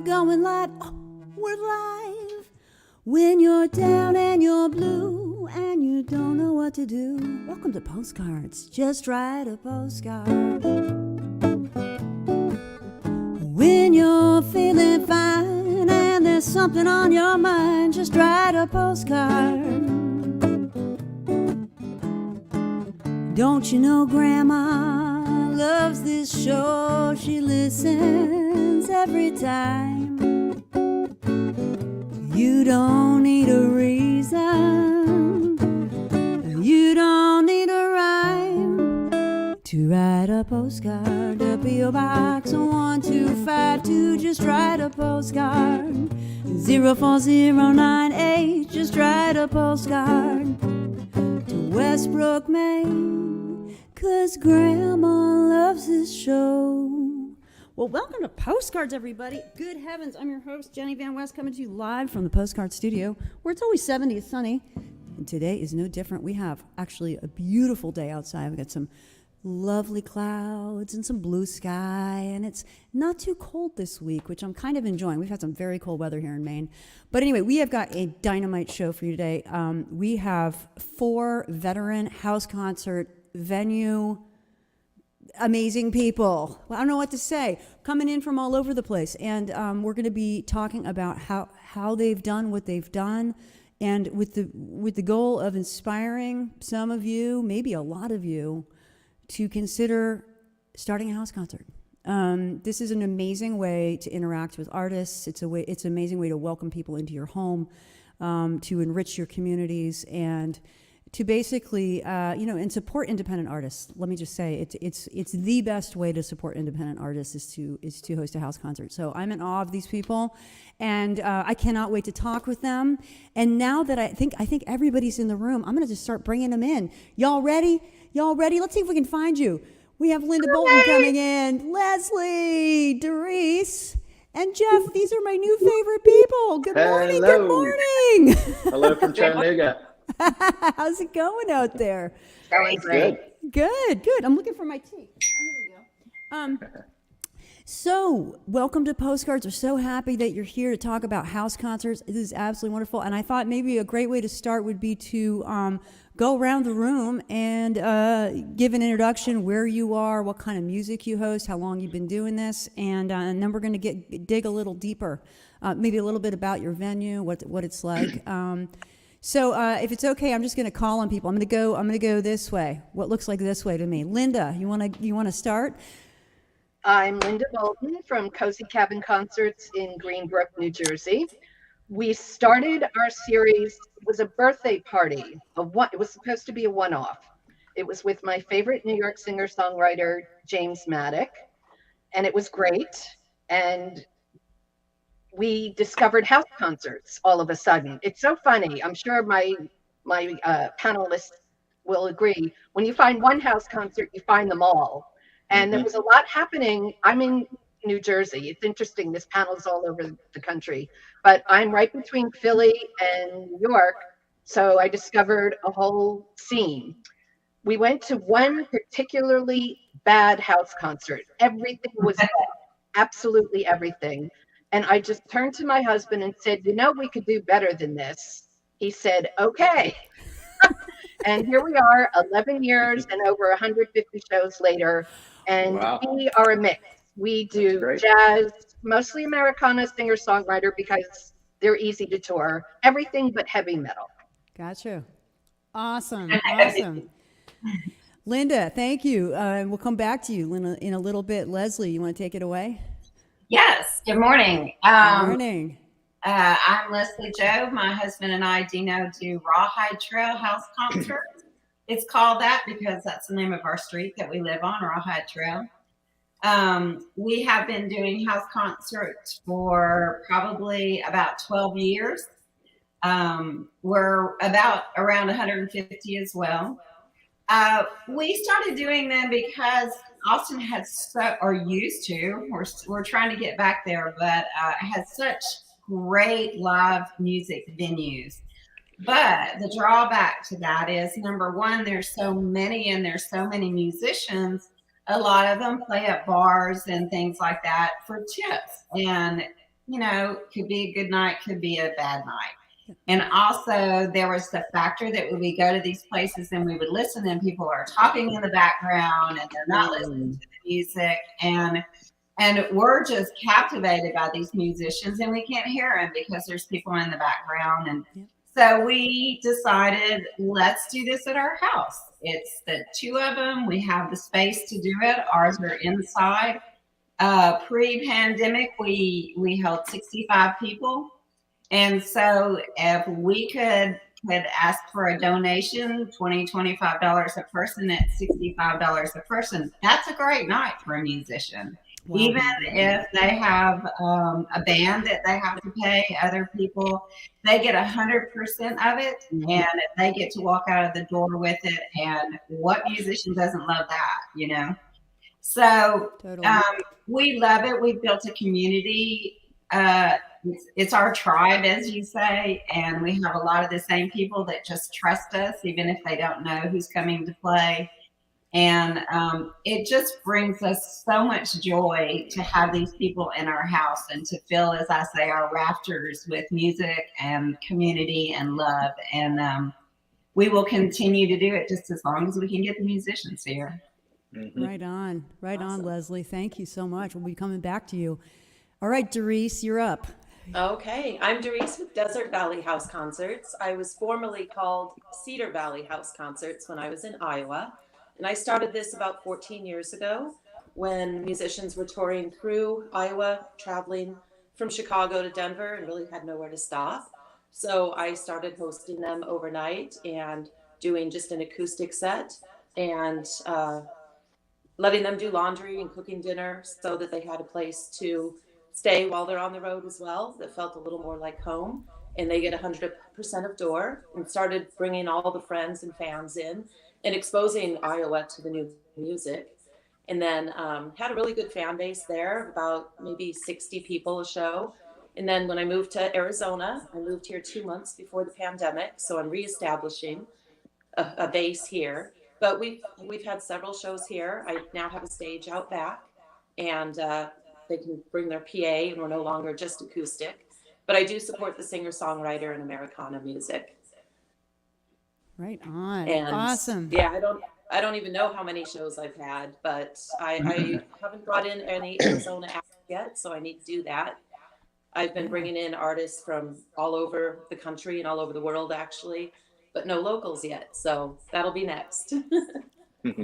going live. Oh, we're live. When you're down and you're blue and you don't know what to do, welcome to Postcards. Just write a postcard. When you're feeling fine and there's something on your mind, just write a postcard. Don't you know Grandma loves this show? She listens every time. You don't need a reason, you don't need a rhyme to write a postcard. A P.O. Box 125, just write a postcard. 04098, just write a postcard to Westbrook, Maine, 'cause Grandma loves this show. Well, welcome to Postcards, everybody. Good heavens, I'm your host, Jenny Van West, coming to you live from the Postcard Studio, where it's always 70 sunny, and today is no different. We have actually a beautiful day outside. We've got some lovely clouds and some blue sky, and it's not too cold this week, which I'm kind of enjoying. We've had some very cold weather here in Maine. But anyway, we have got a dynamite show for you today. We have 4 veteran house concert venue amazing people. Well, I don't know what to say. Coming in from all over the place. And we're going to be talking about how they've done what they've done, and with the goal of inspiring some of you, maybe a lot of you, to consider starting a house concert. This is an amazing way to interact with artists. It's an amazing way to welcome people into your home, to enrich your communities, and to basically, and support independent artists. Let me just say, it's the best way to support independent artists is to host a house concert. So I'm in awe of these people, and I cannot wait to talk with them. And now that I think everybody's in the room, I'm gonna just start bringing them in. Y'all ready? Let's see if we can find you. We have Linda Bolton coming in, Leslie, Darice, and Jeff. These are my new favorite people. Good morning. Hello. Good morning. Hello from Chattanooga. How's it going out there? Going great. Good. I'm looking for my tea. Oh, here we go. So, welcome to Postcards. We're so happy that you're here to talk about house concerts. This is absolutely wonderful. And I thought maybe a great way to start would be to go around the room and give an introduction, where you are, what kind of music you host, how long you've been doing this, and then we're going to dig a little deeper, maybe a little bit about your venue, what it's like. So if it's okay, I'm just going to call on people. I'm going to go this way. What looks like this way to me. Linda, you want to start? I'm Linda Bolton from Cozy Cabin Concerts in Greenbrook, New Jersey. We started our series, it was a birthday party. It was supposed to be a one-off. It was with my favorite New York singer-songwriter, James Maddock, and it was great. And we discovered house concerts all of a sudden. It's so funny. I'm sure my panelists will agree. When you find one house concert, you find them all. And there was a lot happening. I'm in New Jersey. It's interesting. This panel's all over the country, but I'm right between Philly and New York. So I discovered a whole scene. We went to one particularly bad house concert. Everything was bad, absolutely everything. And I just turned to my husband and said, we could do better than this. He said, okay. And here we are, 11 years and over 150 shows later. And wow. We are a mix. We do jazz, mostly Americana, singer-songwriter, because they're easy to tour. Everything but heavy metal. Gotcha. Awesome. Linda, thank you. We'll come back to you in a little bit. Leslie, you want to take it away? Yes. Good morning. Good morning. I'm Leslie Jobe. My husband and I, Dino, do Rawhide Trail House Concerts. It's called that because that's the name of our street that we live on, Rawhide Trail. We have been doing house concerts for probably about 12 years. We're about around 150 as well. We started doing them because Austin has used to. We're trying to get back there, but has such great live music venues. But the drawback to that is, number one, there's so many and there's so many musicians. A lot of them play at bars and things like that for tips. And could be a good night, could be a bad night. And also there was the factor that when we go to these places and we would listen and people are talking in the background and they're not listening to the music, and we're just captivated by these musicians and we can't hear them because there's people in the background. And so we decided, let's do this at our house. It's the two of them. We have the space to do it. Ours are inside. Pre-pandemic, we held 65 people. And so if we could ask for a donation, $25 a person at $65 a person, that's a great night for a musician. Wow. Even if they have a band that they have to pay other people, they get 100% of it, and they get to walk out of the door with it. And what musician doesn't love that, So totally. We love it. We've built a community. It's our tribe, as you say, and we have a lot of the same people that just trust us, even if they don't know who's coming to play. And it just brings us so much joy to have these people in our house and to fill, as I say, our rafters with music and community and love. And we will continue to do it just as long as we can get the musicians here. Mm-hmm. Right on. Right awesome. On, Leslie. Thank you so much. We'll be coming back to you. All right, Darice, you're up. Okay, I'm Darice with Desert Valley House Concerts. I was formerly called Cedar Valley House Concerts when I was in Iowa. And I started this about 14 years ago when musicians were touring through Iowa, traveling from Chicago to Denver and really had nowhere to stop. So I started hosting them overnight and doing just an acoustic set and letting them do laundry and cooking dinner so that they had a place to stay while they're on the road as well that felt a little more like home. And they get 100% of door, and started bringing all the friends and fans in and exposing Iowa to the new music. And then had a really good fan base there, about maybe 60 people a show. And then when I moved to Arizona, I moved here 2 months before the pandemic. So I'm reestablishing a base here. But we've had several shows here. I now have a stage out back, and they can bring their PA, and we're no longer just acoustic. But I do support the singer-songwriter and Americana music. Right on. And awesome. Yeah, I don't even know how many shows I've had, but I haven't brought in any Arizona acts yet, so I need to do that. I've been bringing in artists from all over the country and all over the world, actually, but no locals yet. So that'll be next.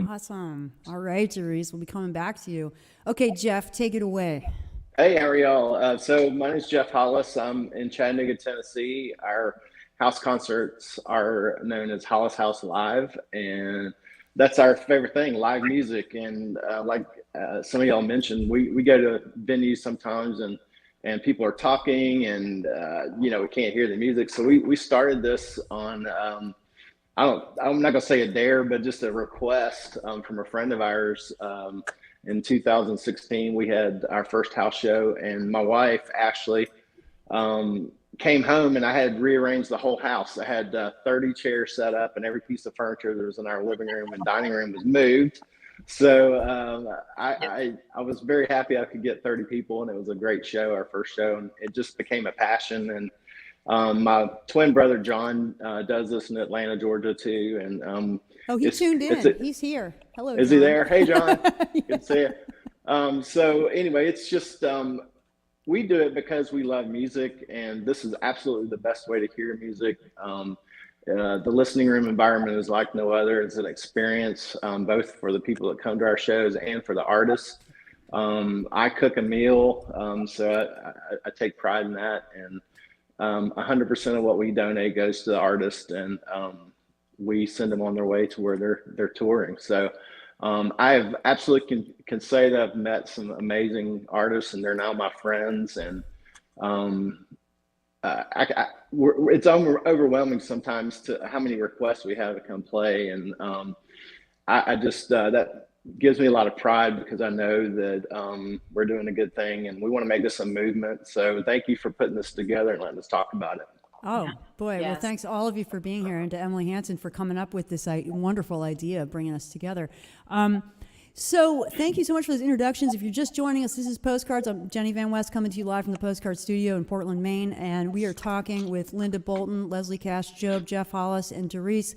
Awesome. All right, Darice, we'll be coming back to you. Okay, Jeff, take it away. Hey, how are y'all? So my name is Jeff Hollis. I'm in Chattanooga, Tennessee. Our house concerts are known as Hollis House Live, and that's our favorite thing, live music. And like some of y'all mentioned, we go to venues sometimes and people are talking and, we can't hear the music. So we started this on, I'm not going to say a dare, but just a request from a friend of ours. In 2016, we had our first house show, and my wife actually came home, and I had rearranged the whole house. I had 30 chairs set up, and every piece of furniture that was in our living room and dining room was moved. So I was very happy I could get 30 people, and it was a great show, our first show, and it just became a passion. And my twin brother John does this in Atlanta, Georgia too, and he tuned in. He's here. Hello, Is John. he there? Hey, John. Good to see you. So anyway, it's just we do it because we love music, and this is absolutely the best way to hear music. The listening room environment is like no other. It's an experience both for the people that come to our shows and for the artists. I cook a meal, so I take pride in that, and 100% of what we donate goes to the artist, and we send them on their way to where they're touring. So I have absolutely can say that I've met some amazing artists, and they're now my friends. And it's overwhelming sometimes to how many requests we have to come play. And I just that gives me a lot of pride, because I know that we're doing a good thing, and we want to make this a movement. So thank you for putting this together and letting us talk about it. Oh, boy. Yes. Well, thanks all of you for being here, and to Emily Hansen for coming up with this wonderful idea of bringing us together. So thank you so much for those introductions. If you're just joining us, this is Postcards. I'm Jenny Van West coming to you live from the Postcard Studio in Portland, Maine, and we are talking with Linda Bolton, Leslie Cash, Jobe, Jeff Hollis, and Darice,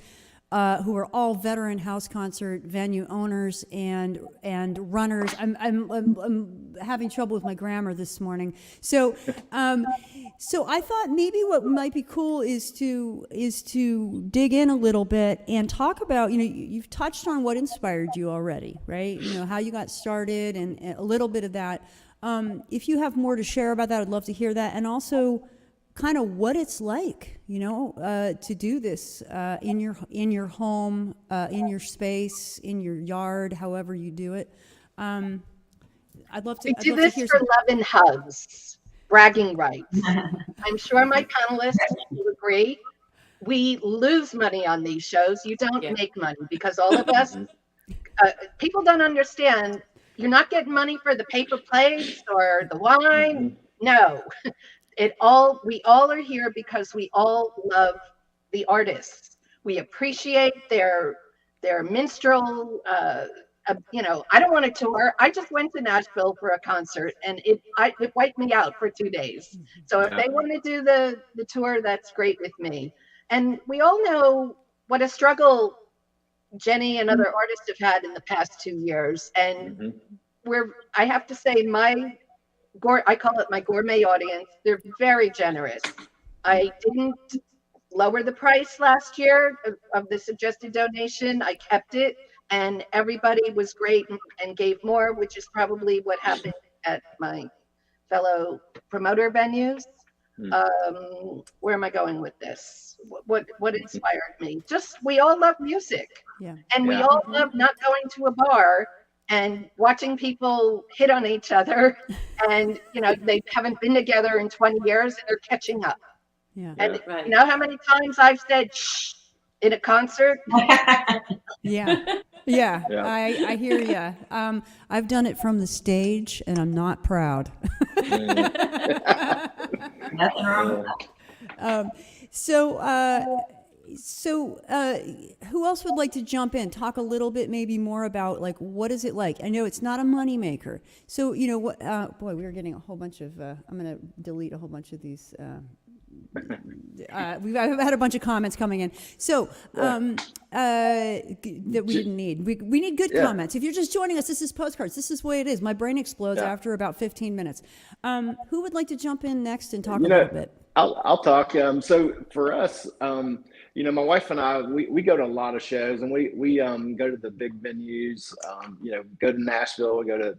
who are all veteran house concert venue owners and runners. I'm having trouble with my grammar this morning. So so I thought maybe what might be cool is to dig in a little bit and talk about, you've touched on what inspired you already, right? How you got started and a little bit of that. If you have more to share about that, I'd love to hear that. And also kind of what it's like, to do this in your home, in your space, in your yard, however you do it. I'd love to. We do this for love and hugs, bragging rights. I'm sure my panelists will agree. We lose money on these shows. You don't make money because all of us, people don't understand. You're not getting money for the paper plates or the wine. No. We all are here because we all love the artists. We appreciate their minstrel. I don't want to tour. I just went to Nashville for a concert, and it wiped me out for 2 days. So if they want to do the tour, that's great with me. And we all know what a struggle Jenny and other artists have had in the past 2 years. And I have to say, I call it my gourmet audience. They're very generous. I didn't lower the price last year of the suggested donation. I kept it, and everybody was great and gave more, which is probably what happened at my fellow promoter venues. Where am I going with this? What inspired me? Just, we all love music, and we all love not going to a bar and watching people hit on each other, and they haven't been together in 20 years and they're catching up. And you know how many times I've said shh in a concert? Yeah. I hear you. I've done it from the stage, and I'm not proud. Nothing wrong with that. So who else would like to jump in, talk a little bit maybe more about, like, what is it like? I know it's not a moneymaker. So, what, boy, we are getting a whole bunch of, I'm going to delete a whole bunch of these. I've had a bunch of comments coming in. So that we didn't need. We need good comments. If you're just joining us, this is Postcards. This is the way it is. My brain explodes after about 15 minutes. Who would like to jump in next and talk a little bit? I'll talk. So for us, my wife and I, we go to a lot of shows, and we go to the big venues, go to Nashville, we go to,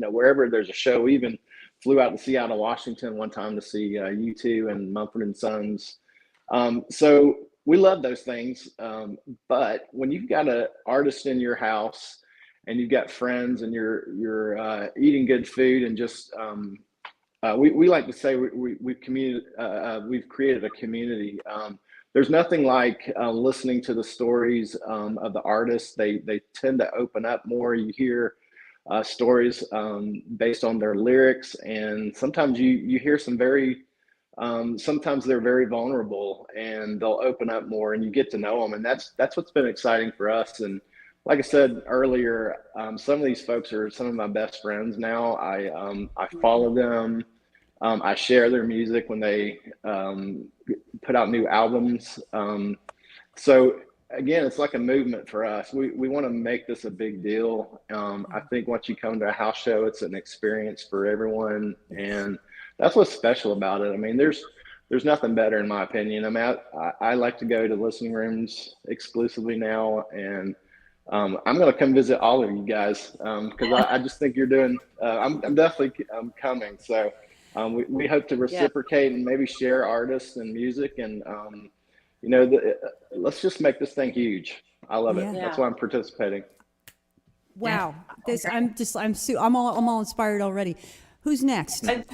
wherever there's a show. We even flew out to Seattle, Washington one time to see U2 and Mumford & Sons. So we love those things. But when you've got an artist in your house and you've got friends and you're eating good food and just, we like to say we've created a community. There's nothing like listening to the stories of the artists. They tend to open up more. You hear stories based on their lyrics, and sometimes you hear some very, sometimes they're very vulnerable, and they'll open up more, and you get to know them, and that's what's been exciting for us. And like I said earlier, some of these folks are some of my best friends now. I follow them. I share their music when they put out new albums. So again, it's like a movement for us. We want to make this a big deal. I think once you come to a house show, it's an experience for everyone, and that's what's special about it. I mean, there's nothing better in my opinion. I mean, I like to go to listening rooms exclusively now, and I'm going to come visit all of you guys because I just think you're doing. I'm definitely coming. So. We hope to reciprocate and maybe share artists and music, and let's just make this thing huge. I love it. That's why I'm participating. Wow, I'm all inspired already. Who's next? I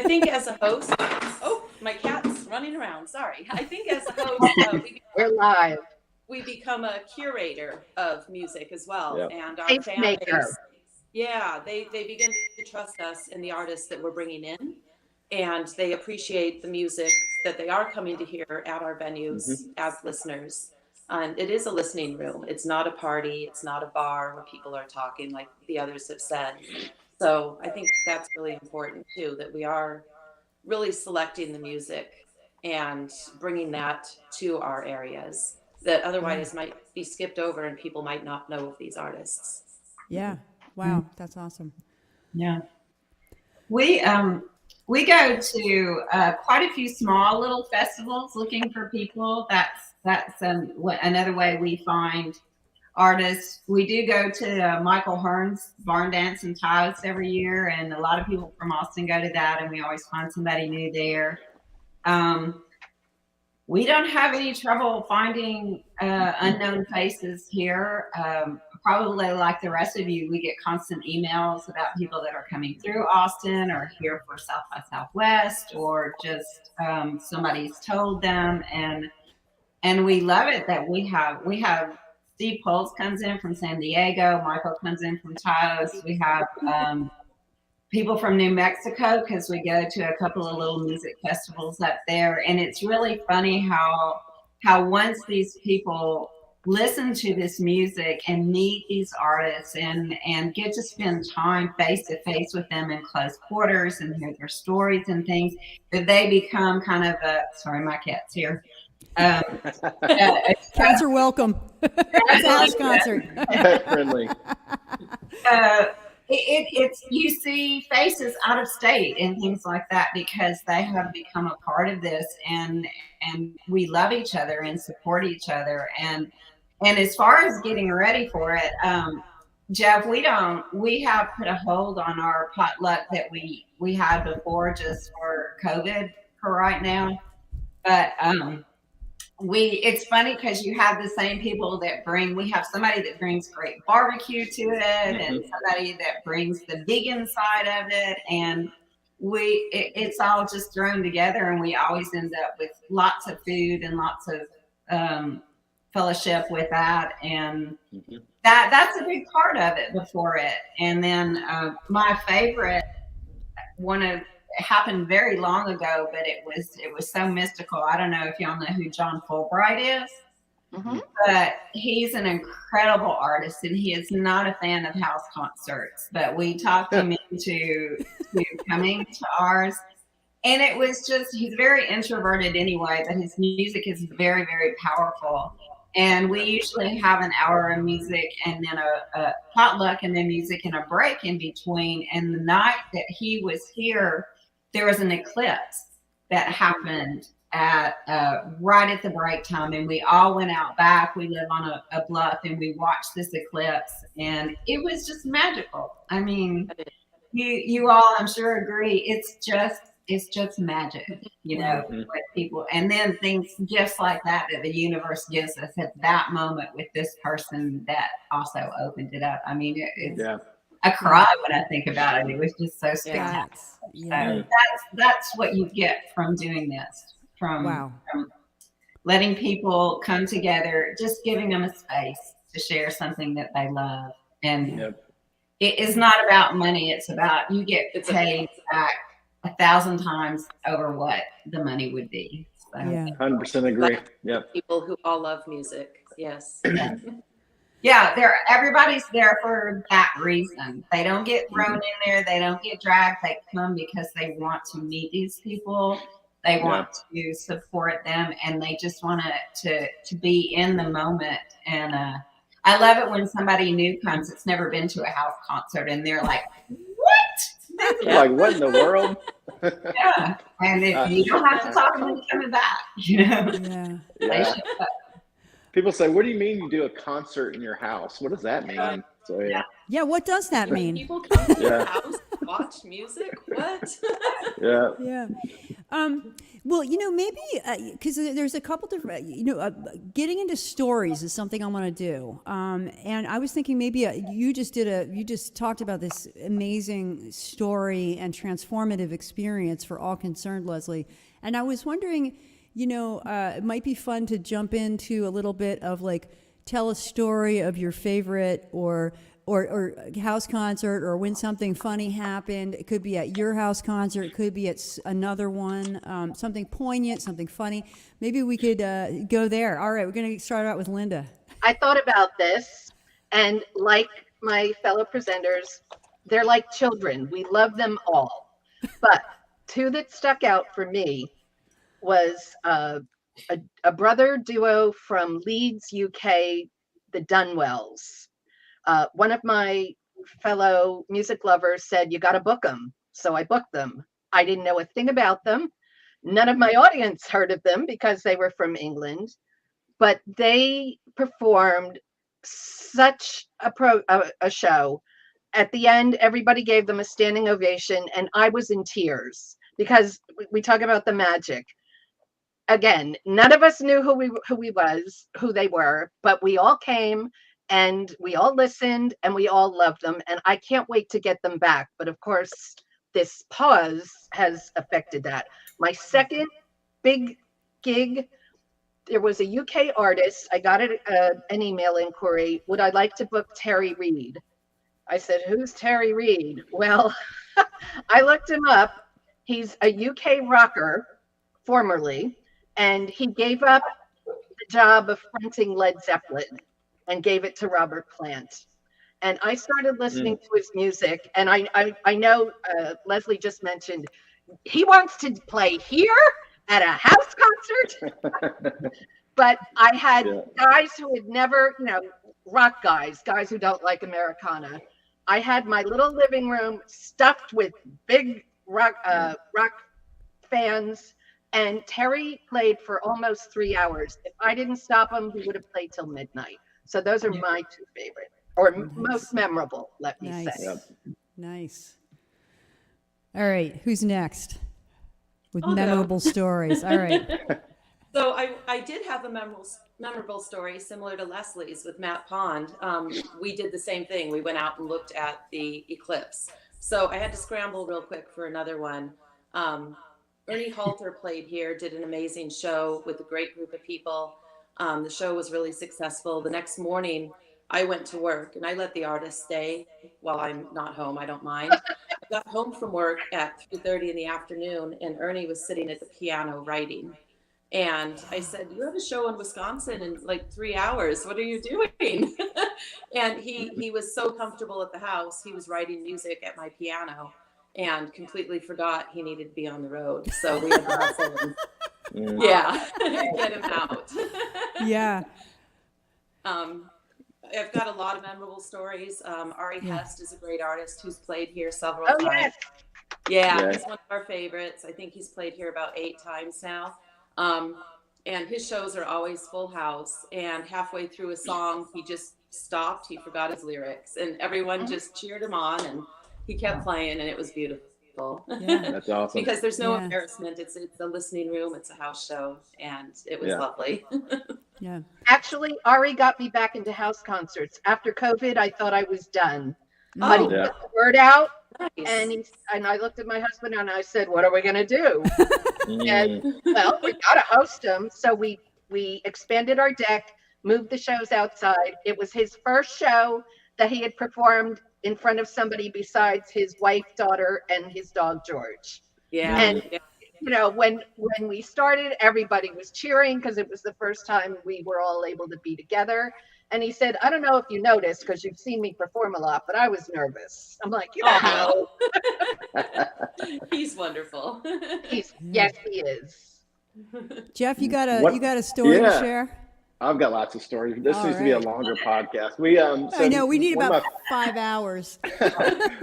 think as a host, my cat's running around. Sorry. I think as a host, we're live. We become a curator of music as well, and our Taste fan maker. base. Yeah, they begin to trust us and the artists that we're bringing in, and they appreciate the music that they are coming to hear at our venues as listeners. and it is a listening room. It's not a party. It's not a bar where people are talking like the others have said. So I think that's really important too, that we are really selecting the music and bringing that to our areas that otherwise might be skipped over and people might not know of these artists. Yeah. Wow. That's awesome. Yeah. We go to quite a few small little festivals looking for people. That's another way we find artists. We do go to Michael Hearn's Barn Dance and Ties every year, and a lot of people from Austin go to that, and we always find somebody new there. We don't have any trouble finding unknown faces here. Probably like the rest of you, we get constant emails about people that are coming through Austin or here for South by Southwest, or just somebody's told them, and we love it that we have Steve Poles comes in from San Diego, Michael comes in from Taos. We have people from New Mexico because we go to a couple of little music festivals up there, and it's really funny how once these people listen to this music and meet these artists and get to spend time face to face with them in close quarters and hear their stories and things, that they become kind of sorry, my cat's here. Cats are welcome. It's a house concert. Pet friendly. It's you see faces out of state and things like that because they have become a part of this, and we love each other and support each other. And as far as getting ready for it, Jeff, we have put a hold on our potluck that we had before just for COVID for right now. But it's funny because you have the same people that we have somebody that brings great barbecue to it, and somebody that brings the vegan side of it, and it's all just thrown together, and we always end up with lots of food and lots of fellowship with that, and that's a big part of it before it. And then my favorite it happened very long ago, but it was so mystical. I don't know if y'all know who John Fulbright is, but he's an incredible artist, and he is not a fan of house concerts, but we talked him into coming to ours. And it was just, he's very introverted anyway, but his music is very, very powerful. And we usually have an hour of music and then a potluck and then music and a break in between. And the night that he was here, there was an eclipse that happened at right at the break time, and we all went out back. We live on a bluff, and we watched this eclipse, and it was just magical. I mean, you all, I'm sure, agree. It's just magic, with people, and then things just like that the universe gives us at that moment with this person that also opened it up. I mean, I cry when I think about it. It was just so spectacular. So that's what you get from doing this, from letting people come together, just giving them a space to share something that they love. And it is not about money. It's about you get paid back 1,000 times over what the money would be. So. 100% agree. Yep. People who all love music. Yes. Everybody's there for that reason. They don't get thrown in there. They don't get dragged. They come because they want to meet these people. They want to support them, and they just want to be in the moment. And I love it when somebody new comes that's never been to a house concert, and they're like, "What?" Like, what in the world? And if you don't have to talk them into coming back, They show up. People say, "What do you mean you do a concert in your house? What does that mean?" So Yeah, what does that mean? People come to your house, watch music. What? Yeah. Well, maybe because there's a couple different, getting into stories is something I want to do. And I was thinking maybe you just talked about this amazing story and transformative experience for all concerned, Leslie. And I was wondering, it might be fun to jump into a little bit of tell a story of your favorite or or house concert, or when something funny happened. It could be at your house concert. It could be at another one. Something poignant, something funny. Maybe we could go there. All right, we're going to start out with Linda. I thought about this, and like my fellow presenters, they're like children. We love them all. But two that stuck out for me was a brother duo from Leeds, UK, the Dunwells. One of my fellow music lovers said, you got to book them. So I booked them. I didn't know a thing about them. None of my audience heard of them because they were from England, but they performed such a show. At the end, everybody gave them a standing ovation, and I was in tears because we talk about the magic. Again, none of us knew who they were, but we all came and we all listened and we all loved them. And I can't wait to get them back. But of course, this pause has affected that. My second big gig, there was a UK artist. I got an email inquiry. Would I like to book Terry Reid? I said, who's Terry Reid? Well, I looked him up. He's a UK rocker, formerly, and he gave up the job of fronting Led Zeppelin and gave it to Robert Plant. And I started listening to his music, and I know Leslie just mentioned he wants to play here at a house concert. But I had guys who had never, rock guys who don't like Americana. I had my little living room stuffed with big rock fans, and Terry played for almost 3 hours. If I didn't stop him, he would have played till midnight. So those are my two favorite, or most memorable, let me say. Yep. Nice. All right, who's next with memorable stories? All right. So I did have a memorable story similar to Leslie's with Matt Pond. We did the same thing. We went out and looked at the eclipse. So I had to scramble real quick for another one. Ernie Halter played here, did an amazing show with a great group of people. The show was really successful. The next morning, I went to work and I let the artist stay while I'm not home. I don't mind. I got home from work at 3:30 in the afternoon, and Ernie was sitting at the piano writing. And I said, you have a show in Wisconsin in like 3 hours. What are you doing? And he was so comfortable at the house. He was writing music at my piano and completely forgot he needed to be on the road. So we had to hustle him. Yeah, get him out. Yeah. I've got a lot of memorable stories. Ari Hest is a great artist who's played here several times. Yes. Yeah, he's one of our favorites. I think he's played here about 8 times now. And his shows are always full house. And halfway through a song, he just stopped. He forgot his lyrics, and everyone just cheered him on, and he kept playing, and it was beautiful. Yeah. That's awesome. Because there's no embarrassment. It's a listening room. It's a house show, and it was lovely. Yeah. Actually, Ari got me back into house concerts. After COVID, I thought I was done. But he put the word out, and I looked at my husband and I said, what are we going to do? And, well, we got to host them. So we expanded our deck, moved the shows outside. It was his first show that he had performed in front of somebody besides his wife, daughter, and his dog, George. Yeah. And when we started, everybody was cheering because it was the first time we were all able to be together. And he said, I don't know if you noticed because you've seen me perform a lot, but I was nervous. I'm like, He's wonderful. Yes, he is. Jeff, you got a story to share? I've got lots of stories. This needs to be a longer podcast. I know we need about 5 hours.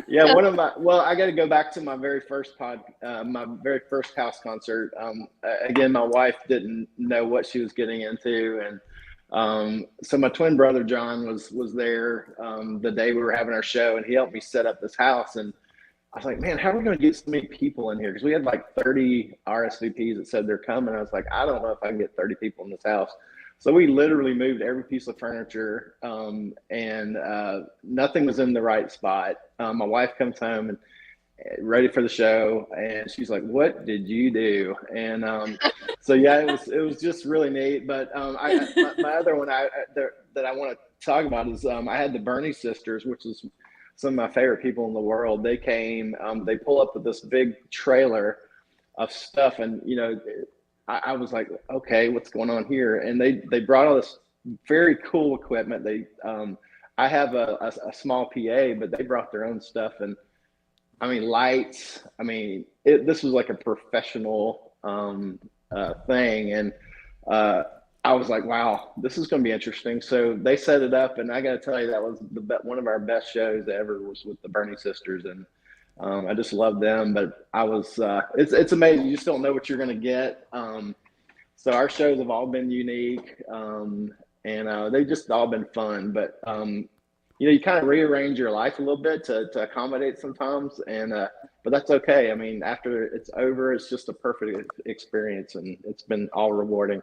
Yeah, I got to go back to my very first house concert. Again, my wife didn't know what she was getting into, and so my twin brother John was there the day we were having our show, and he helped me set up this house. And I was like, man, how are we going to get so many people in here? Because we had like 30 RSVPs that said they're coming. I was like, I don't know if I can get 30 people in this house. So we literally moved every piece of furniture, and nothing was in the right spot. My wife comes home and ready for the show, and she's like, "What did you do?" And so it was just really neat. But my other one that I want to talk about is I had the Bernie sisters, which is some of my favorite people in the world. They came, they pull up with this big trailer of stuff, and I was like, okay, what's going on here? And they brought all this very cool equipment. I have a small PA, but they brought their own stuff, and I mean lights. I mean, this was like a professional thing, and I was like, wow, this is going to be interesting. So they set it up, and I got to tell you, that was one of our best shows ever, was with the Bernie sisters, and I just love them. But I was, it's amazing. You just don't know what you're going to get. So our shows have all been unique, and they've just all been fun. But you kind of rearrange your life a little bit to accommodate sometimes, and but that's okay. I mean, after it's over, it's just a perfect experience, and it's been all rewarding.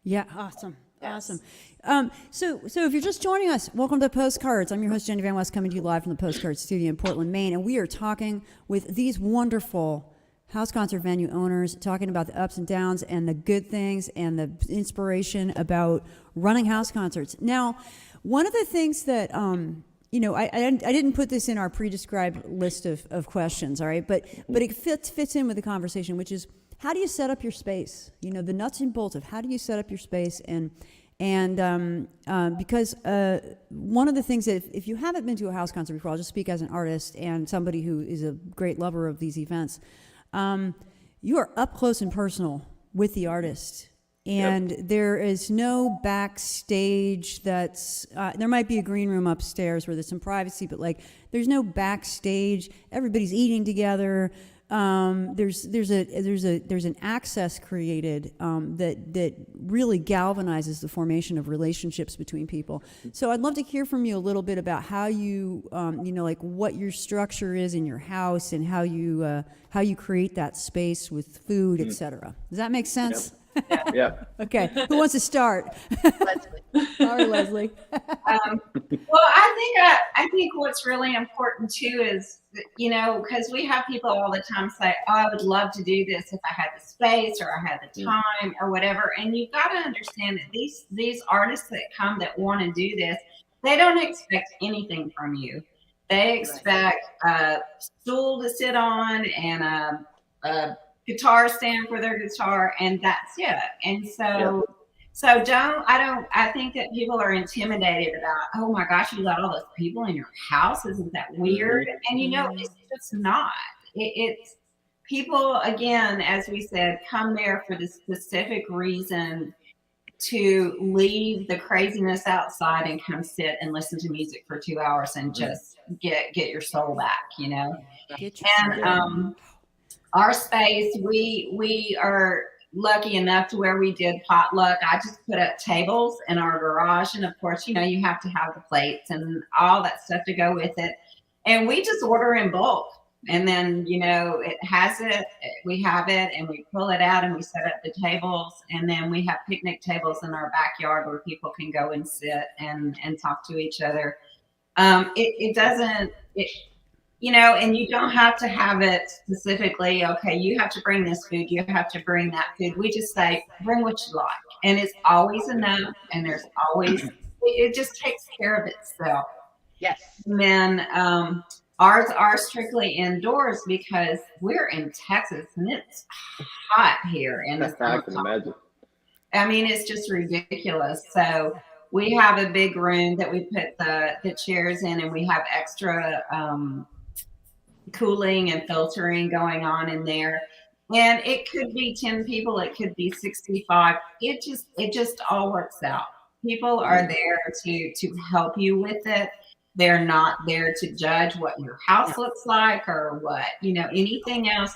Yeah, awesome. Yes. Awesome. So if you're just joining us, welcome to Postcards. I'm your host, Jenny Van West, coming to you live from the Postcard Studio in Portland, Maine. And we are talking with these wonderful house concert venue owners, talking about the ups and downs and the good things and the inspiration about running house concerts. Now, one of the things that, I didn't put this in our pre-described list of questions, all right? But it fits in with the conversation, which is, how do you set up your space? The nuts and bolts of how do you set up your space, and because one of the things that if you haven't been to a house concert before, I'll just speak as an artist and somebody who is a great lover of these events. You are up close and personal with the artist, and there is no backstage. There might be a green room upstairs where there's some privacy, but there's no backstage. Everybody's eating together. There's an access created that really galvanizes the formation of relationships between people. So I'd love to hear from you a little bit about how you what your structure is in your house, and how you create that space with food, etc. Does that make sense? Yeah. Okay. Who wants to start? Leslie. All right, Leslie. Well, I think what's really important too is, because we have people all the time say, "Oh, I would love to do this if I had the space or I had the time or whatever." And you've got to understand that these artists that come that want to do this, they don't expect anything from you. They expect a stool to sit on and a guitar stand for their guitar, and that's it. And so I think that people are intimidated about, oh my gosh, you got all those people in your house, isn't that weird? And it's just not. It's people, again, as we said, come there for the specific reason to leave the craziness outside and come sit and listen to music for 2 hours and just get your soul back, And our space, we are lucky enough to where we did potluck. I just put up tables in our garage, and of course, you have to have the plates and all that stuff to go with it. And we just order in bulk, and then it has it. We have it, and we pull it out, and we set up the tables, and then we have picnic tables in our backyard where people can go and sit and talk to each other. It doesn't. And you don't have to have it specifically, okay, you have to bring this food, you have to bring that food. We just say, bring what you like. And it's always enough, and there's always, it just takes care of itself. Yes. And then ours are strictly indoors because we're in Texas, and it's hot here in the summer. I can imagine. I mean, it's just ridiculous. So we have a big room that we put the chairs in, and we have extra cooling and filtering going on in there, and it could be 10 people, it could be 65. It just all works out. People are there to help you with it. They're not there to judge what your house looks like or what anything else.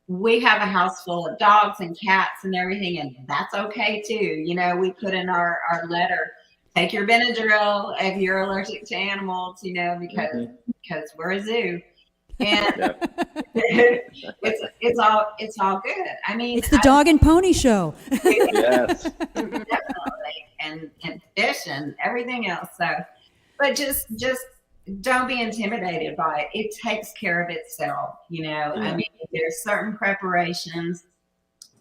We have a house full of dogs and cats and everything, and that's okay too. We put in our letter, take your Benadryl if you're allergic to animals, because we're a zoo. And it's all good. I mean, it's the dog and pony show. Yes. Definitely. And fish and everything else. So, but just don't be intimidated by it. It takes care of itself. I mean, there's certain preparations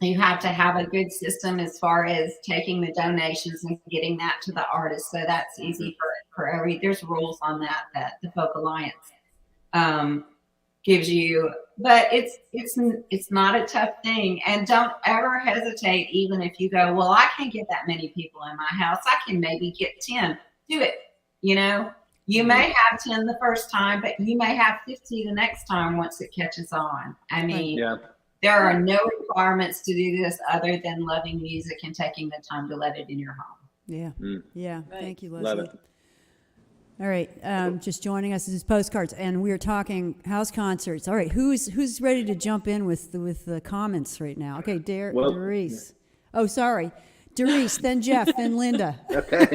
You have to have a good system as far as taking the donations and getting that to the artist. So that's easy for every. There's rules on that the Folk Alliance gives you, but it's not a tough thing. And don't ever hesitate, even if you go, well, I can't get that many people in my house. I can maybe get 10. Do it. You know, you may have 10 the first time, but you may have 50 the next time once it catches on. I mean, there are no requirements to do this other than loving music and taking the time to let it in your home. Yeah. Yeah. Right. Thank you, Leslie. Love it. All right. Just joining us is Postcards, and we are talking house concerts. All right. Who's ready to jump in with the comments right now? Okay. Darice. Oh, sorry. Darice, then Jeff, then Linda. Okay.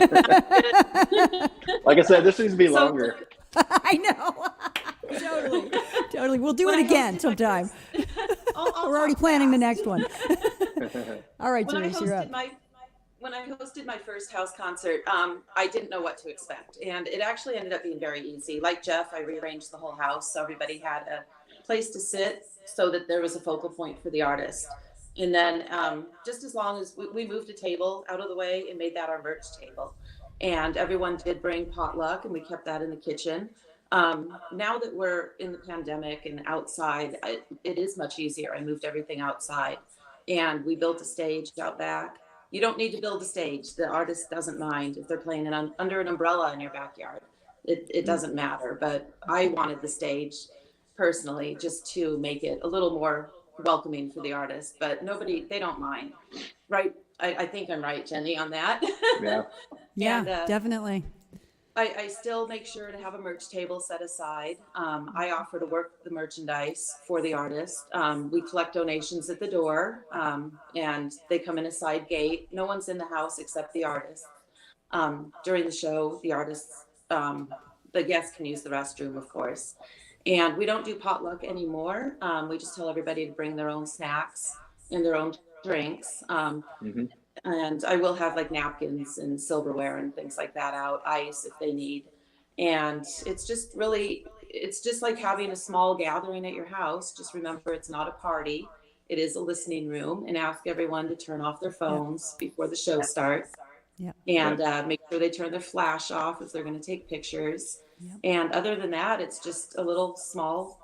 Like I said, this needs to be longer. I know. Totally. We'll do it again sometime. We're already planning the next one. All right, Darice, you're up. When I hosted my first house concert, I didn't know what to expect. And it actually ended up being very easy. Like Jeff, I rearranged the whole house so everybody had a place to sit so that there was a focal point for the artist. And then just as long as we moved a table out of the way and made that our merch table. And everyone did bring potluck, and we kept that in the kitchen. Now that we're in the pandemic and outside, it is much easier. I moved everything outside, and we built a stage out back. You don't need to build a stage. The artist doesn't mind if they're playing under an umbrella in your backyard. It doesn't matter. But I wanted the stage personally just to make it a little more welcoming for the artist. But they don't mind, right? I think I'm right, Jenny, on that. Yeah, And, definitely. I still make sure to have a merch table set aside. I offer to work the merchandise for the artist. We collect donations at the door, and they come in a side gate. No one's in the house except the artist. During the show, the artists, the guests can use the restroom, of course. And we don't do potluck anymore. We just tell everybody to bring their own snacks and their own drinks. And I will have like napkins and silverware and things like that out, ice if they need. And it's just like having a small gathering at your house. Just remember, it's not a party. It is a listening room, and ask everyone to turn off their phones before the show starts. And make sure they turn their flash off if they're going to take pictures. And other than that, it's just a little small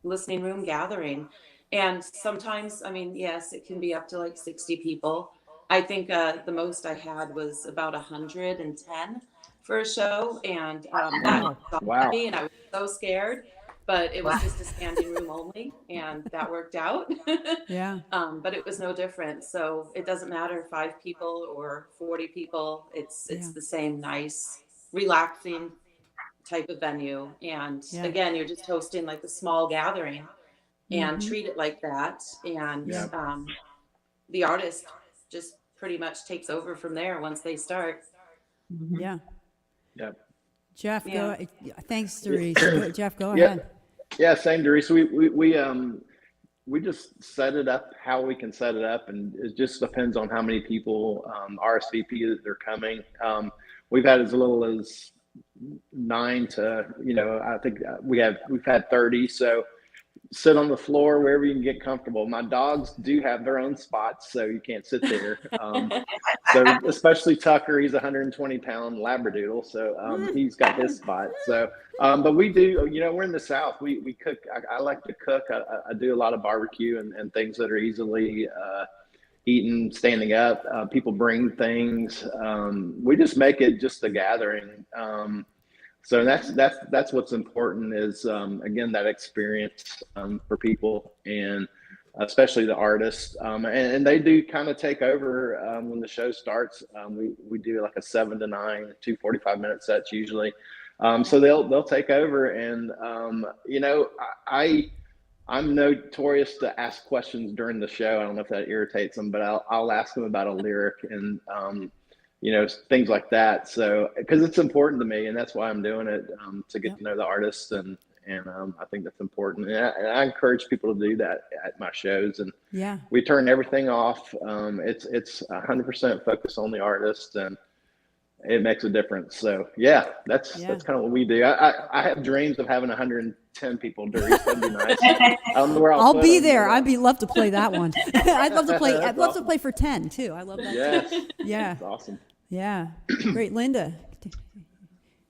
listening room gathering. And sometimes, I mean, yes, it can be up to like 60 people. I think the most I had was about 110 for a show, and that was me, and I was so scared, but it was just a standing room only, and that worked out. But it was no different. So it doesn't matter 5 people or 40 people. It's the same nice, relaxing type of venue. And again, you're just hosting like a small gathering, and treat it like that. And the artist just pretty much takes over from there once they start. Jeff, go. Thanks, Darice. Jeff, go ahead. Yeah, same, Darice. We just set it up how we can set it up, and it just depends on how many people RSVP that they're coming. We've had as little as 9 to, I think we've had 30. So sit on the floor wherever you can get comfortable. My dogs do have their own spots, so you can't sit there. So especially Tucker, he's a 120-pound Labradoodle, so he's got his spot. So, but we do, we're in the South. We cook. I like to cook. I do a lot of barbecue and things that are easily eaten standing up. People bring things. We just make it just a gathering. So that's what's important is, again, that experience for people, and especially the artists. And they do kind of take over when the show starts. We do like a 7 to 9, 2 45-minute sets usually. So they'll take over, and I'm notorious to ask questions during the show. I don't know if that irritates them, but I'll ask them about a lyric and things like that. So, because it's important to me, and that's why I'm doing it, to get to know the artists, and I think that's important. And I encourage people to do that at my shows. And we turn everything off. It's 100% focus on the artist, it makes a difference. So yeah, that's kind of what we do. I have dreams of having 110 people. Darice, that'd be nice. I don't know where I'll be there. I'd love to play that one. I'd love to play. I'd love awesome. to play for 10 too. I love that. Yes. Yeah. That's awesome. Yeah. Great, Linda.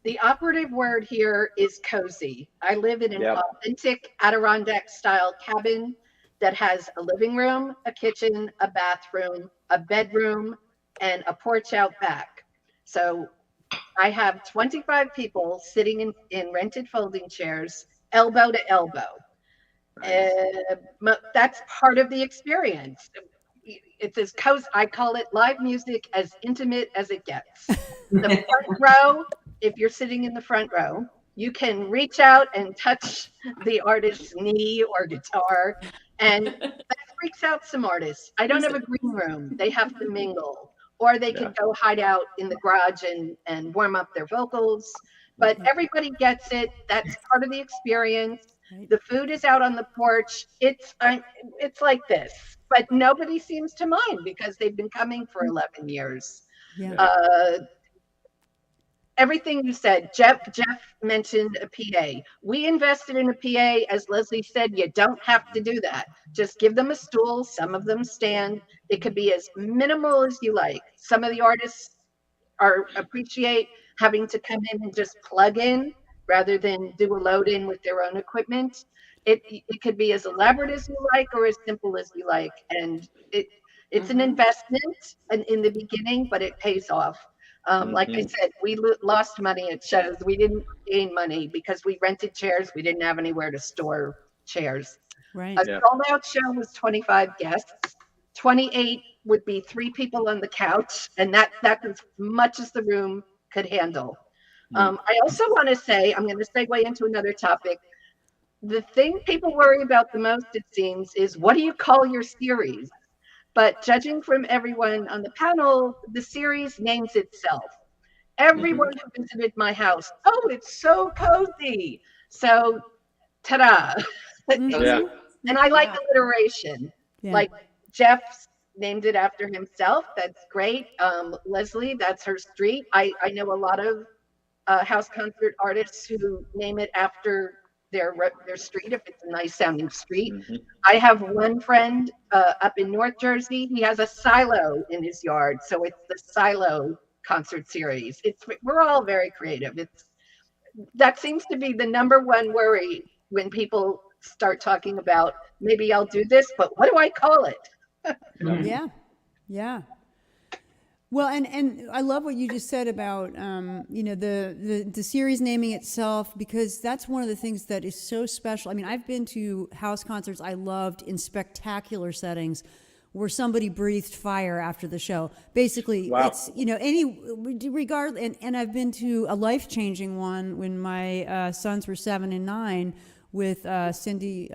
The operative word here is cozy. I live in an authentic Adirondack style cabin that has a living room, a kitchen, a bathroom, a bedroom, and a porch out back. So I have 25 people sitting in rented folding chairs, elbow to elbow. That's part of the experience. It's as cozy. I call it live music, as intimate as it gets. The front row, if you're sitting in the front row, you can reach out and touch the artist's knee or guitar, and that freaks out some artists. I don't have a green room. They have to mingle, or they can go hide out in the garage and warm up their vocals. But everybody gets it. That's part of the experience. The food is out on the porch. It's like this, but nobody seems to mind because they've been coming for 11 years. Yeah. Everything you said, Jeff mentioned a PA. We invested in a PA. As Leslie said, you don't have to do that. Just give them a stool. Some of them stand. It could be as minimal as you like. Some of the artists appreciate having to come in and just plug in rather than do a load in with their own equipment. It could be as elaborate as you like or as simple as you like. And it's an investment in the beginning, but it pays off. Like I said, we lost money at shows. We didn't gain money because we rented chairs. We didn't have anywhere to store chairs. Right. A sold out show was 25 guests. 28 would be 3 people on the couch, and that's as much as the room could handle. I also want to say, I'm going to segue into another topic. The thing people worry about the most, it seems, is what do you call your series? But judging from everyone on the panel, the series names itself. Everyone who visited my house, oh, it's so cozy. So, ta-da. And I like alliteration. Yeah. Like Jeff named it after himself. That's great. Leslie, that's her street. I know a lot of house concert artists who name it after their street if it's a nice sounding street. I have one friend up in North Jersey. He has a silo in his yard, so it's the Silo concert series. We're all very creative. That seems to be the number one worry when people start talking about maybe I'll do this, but what do I call it? Yeah. Well, and I love what you just said about the series naming itself, because that's one of the things that is so special. I mean, I've been to house concerts I loved in spectacular settings where somebody breathed fire after the show. Basically, it's and I've been to a life-changing one when my sons were 7 and 9 with Cindy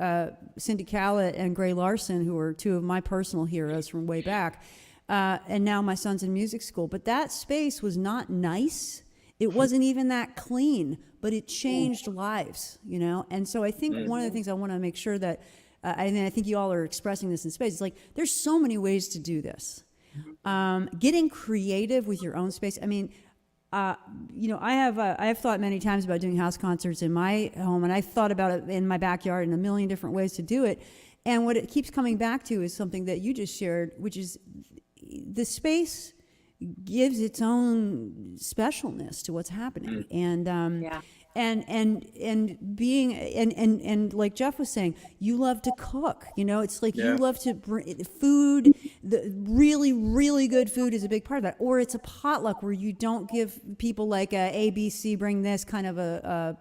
Callett and Gray Larson, who are 2 of my personal heroes from way back. And now my son's in music school. But that space was not nice. It wasn't even that clean, but it changed lives, And so I think one of the things I want to make sure that, and I think you all are expressing this in space, it's like there's so many ways to do this. Getting creative with your own space. I mean, I have thought many times about doing house concerts in my home, and I've thought about it in my backyard in a million different ways to do it. And what it keeps coming back to is something that you just shared, which is the space gives its own specialness to what's happening. And being and like Jeff was saying, you love to cook, it's like you love to bring food. The really, really good food is a big part of that. Or it's a potluck where you don't give people like a ABC, bring this kind of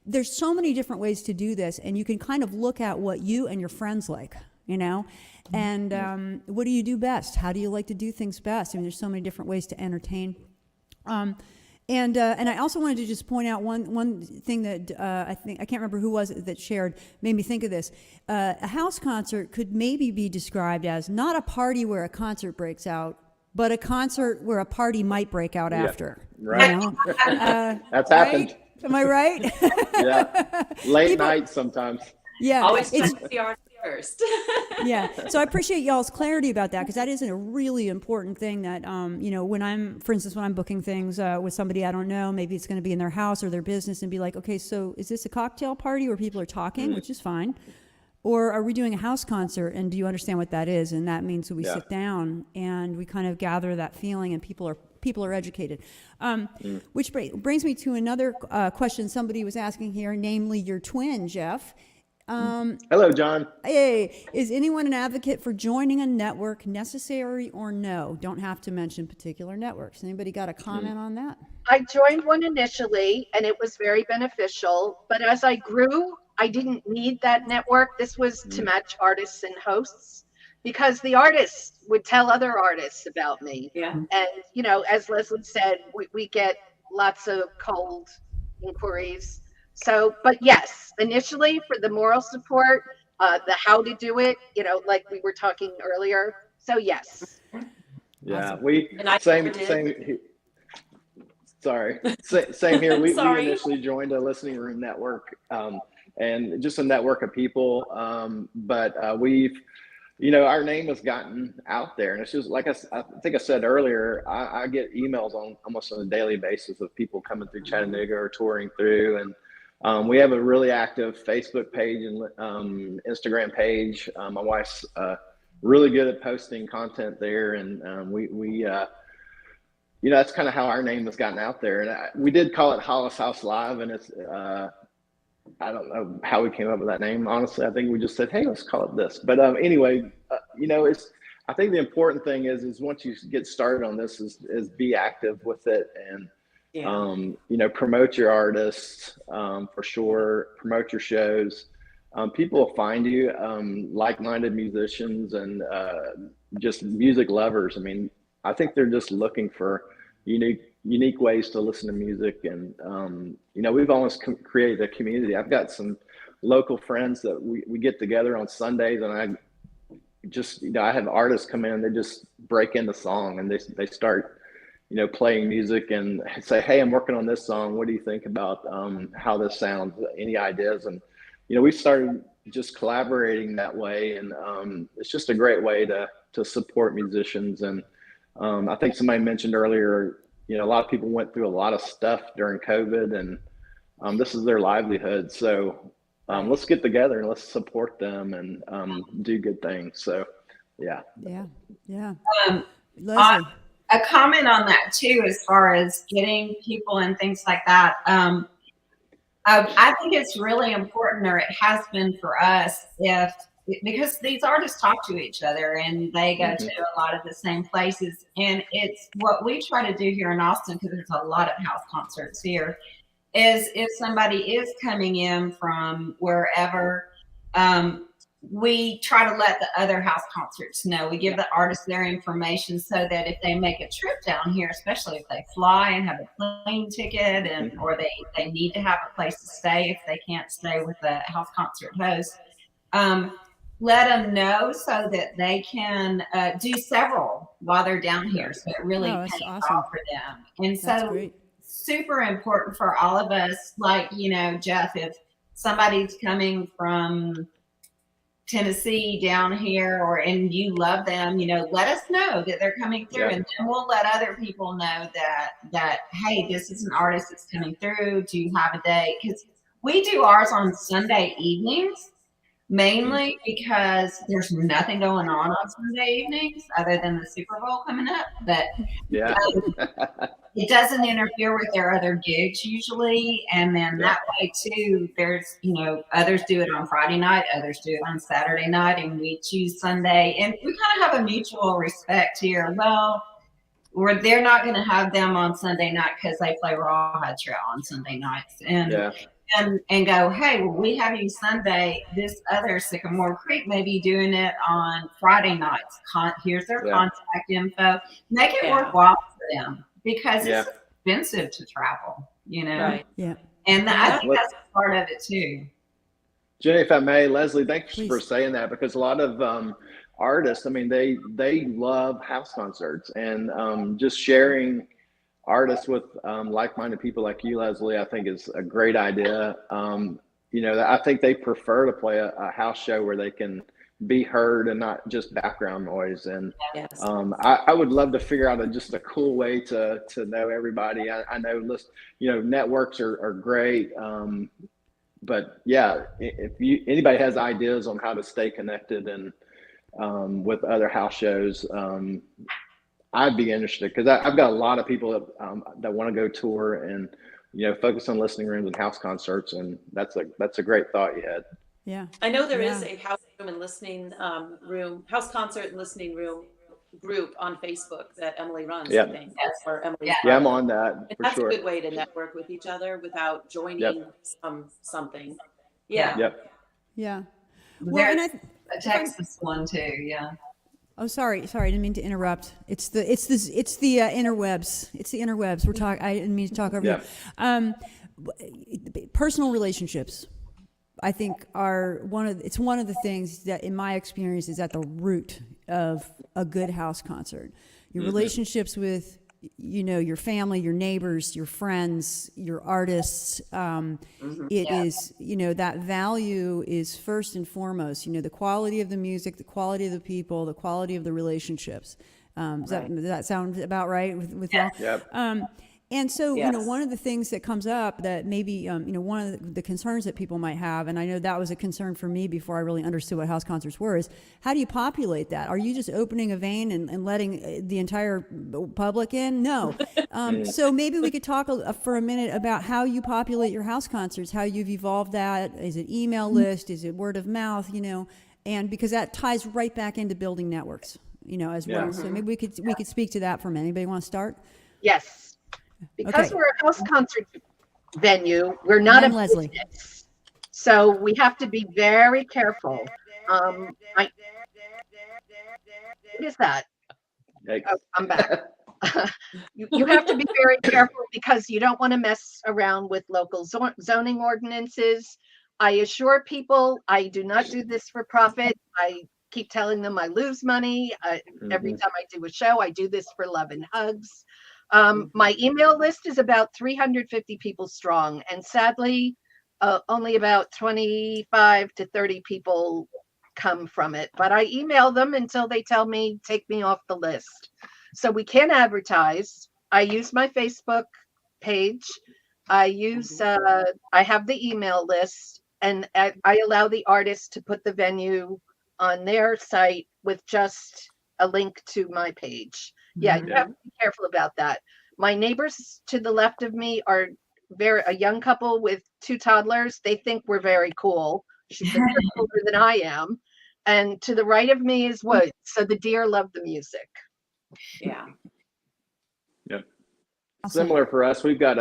there's so many different ways to do this, and you can kind of look at what you and your friends like, and what do you do best? How do you like to do things best? I mean, there's so many different ways to entertain. And I also wanted to just point out one thing that I can't remember who was it that shared, made me think of this. A house concert could maybe be described as not a party where a concert breaks out, but a concert where a party might break out after. Right. That's happened. Am I right? Late nights sometimes. Always check the artist first. Yeah. So I appreciate y'all's clarity about that, because that is a really important thing that, you know, when I'm, for instance, when I'm booking things with somebody I don't know, maybe it's going to be in their house or their business, and be like, okay, so is this a cocktail party where people are talking, which is fine? Or are we doing a house concert, and do you understand what that is? And that means that we sit down and we kind of gather that feeling, and people are educated. Which brings me to another question somebody was asking here, namely your twin, Jeff. Hello, John. Hey, is anyone an advocate for joining a network, necessary or no? Don't have to mention particular networks. Anybody got a comment on that? I joined one initially and it was very beneficial, but as I grew, I didn't need that network. This was to match artists and hosts, because the artists would tell other artists about me. Yeah. And, you know, as Leslie said, we get lots of cold inquiries. So, but yes, initially for the moral support, the how to do it, you know, like we were talking earlier. So yes. Yeah, Awesome. And I same never did. same. Sorry, same here. We Sorry. initially joined a listening room network, and just a network of people. But we've, you know, our name has gotten out there, and it's just like I think I said earlier. I get emails almost on a daily basis of people coming through Chattanooga or touring through, and we have a really active Facebook page and Instagram page. My wife's really good at posting content there, and we you know, that's kind of how our name has gotten out there. And we did call it Hollis House Live, and it's I don't know how we came up with that name. Honestly, I think we just said, hey, let's call it this. But anyway, you know, I think the important thing is once you get started on this is be active with it, and you know, promote your artists, for sure. Promote your shows. People will find you, like-minded musicians and just music lovers. I mean, I think they're just looking for unique ways to listen to music. And, you know, we've almost created a community. I've got some local friends that we get together on Sundays, and I just, you know, I have artists come in and they just break into song, and they start, you know, playing music and say, hey, I'm working on this song. What do you think about how this sounds? Any ideas? And, you know, we started just collaborating that way. And it's just a great way to support musicians. And I think somebody mentioned earlier, you know, a lot of people went through a lot of stuff during COVID, and this is their livelihood. So let's get together and let's support them and do good things. So, yeah. Yeah. Leslie. A comment on that too, as far as getting people and things like that. I think it's really important, or it has been for us, because these artists talk to each other and they go to a lot of the same places. And it's what we try to do here in Austin, because there's a lot of house concerts here, is if somebody is coming in from wherever, we try to let the other house concerts know. We give the artists their information so that if they make a trip down here, especially if they fly and have a plane ticket, and or they need to have a place to stay if they can't stay with the house concert host, let them know so that they can do several while they're down here. So it really pays off for them. And so super important for all of us. Like, you know, Jeff, if somebody's coming from Tennessee down here, and you love them, you know, let us know that they're coming through, and then we'll let other people know that hey, this is an artist that's coming through. Do you have a day? Because we do ours on Sunday evenings, mainly because there's nothing going on Sunday evenings other than the Super Bowl coming up. But it doesn't interfere with their other gigs usually. And then that way too, there's, you know, others do it on Friday night, others do it on Saturday night, and we choose Sunday. And we kind of have a mutual respect here. Well, they're not going to have them on Sunday night because they play Rawhide Trail on Sunday nights. And go, hey, well, we have you Sunday. This other Sycamore Creek may be doing it on Friday nights. Here's their contact info. Make it worthwhile for them, because it's expensive to travel, you know? Right. Yeah. And I think that's part of it too. Jenny, if I may, Leslie, thanks for saying that, because a lot of artists, I mean, they love house concerts, and just sharing artists with like-minded people like you, Leslie, I think is a great idea. You know, I think they prefer to play a house show where they can be heard and not just background noise. And Yes. I would love to figure out just a cool way to know everybody. I know networks are great. But yeah, if anybody has ideas on how to stay connected and with other house shows, I'd be interested, because I've got a lot of people that want to go tour and focus on listening rooms and house concerts, and that's a great thought you had. Yeah. I know there is a house room and listening house concert and listening room group on Facebook that Emily runs, I think. Or Emily's Yeah, I'm on that and for that's sure. a good way to network with each other without joining something. Yep. Yeah. There's and a Texas one too. Yeah. Oh, sorry, I didn't mean to interrupt. It's the interwebs. It's the interwebs. I didn't mean to talk over you. Personal relationships, I think, are one of the things that, in my experience, is at the root of a good house concert. Your relationships with, your family, your neighbors, your friends, your artists. It is, that value is first and foremost, the quality of the music, the quality of the people, the quality of the relationships. Does that sound about right with y'all? Yep. And so, Yes. One of the things that comes up that maybe, one of the concerns that people might have, and I know that was a concern for me before I really understood what house concerts were, is how do you populate that? Are you just opening a vein and letting the entire public in? No. So maybe we could talk for a minute about how you populate your house concerts, how you've evolved that. Is it email list? Is it word of mouth? And because that ties right back into building networks, as well. So maybe we could speak to that for a minute. Anybody want to start? Yes. Because Okay. we're a house concert venue, we're not a Leslie. business. So we have to be very careful. What is that? Yikes. Oh, I'm back. You have to be very careful because you don't want to mess around with local zoning ordinances. I assure people I do not do this for profit. I keep telling them I lose money. Every time I do a show, I do this for love and hugs. My email list is about 350 people strong, and sadly, only about 25 to 30 people come from it. But I email them until they tell me, take me off the list. So we can't advertise. I use my Facebook page. I have the email list, and I allow the artists to put the venue on their site with just a link to my page. You have to be careful about that. My neighbors to the left of me are a young couple with 2 toddlers. They think we're very cool. They're cooler than I am. And to the right of me is woods. So the deer love the music. Yeah. Yep. Similar for us. We've got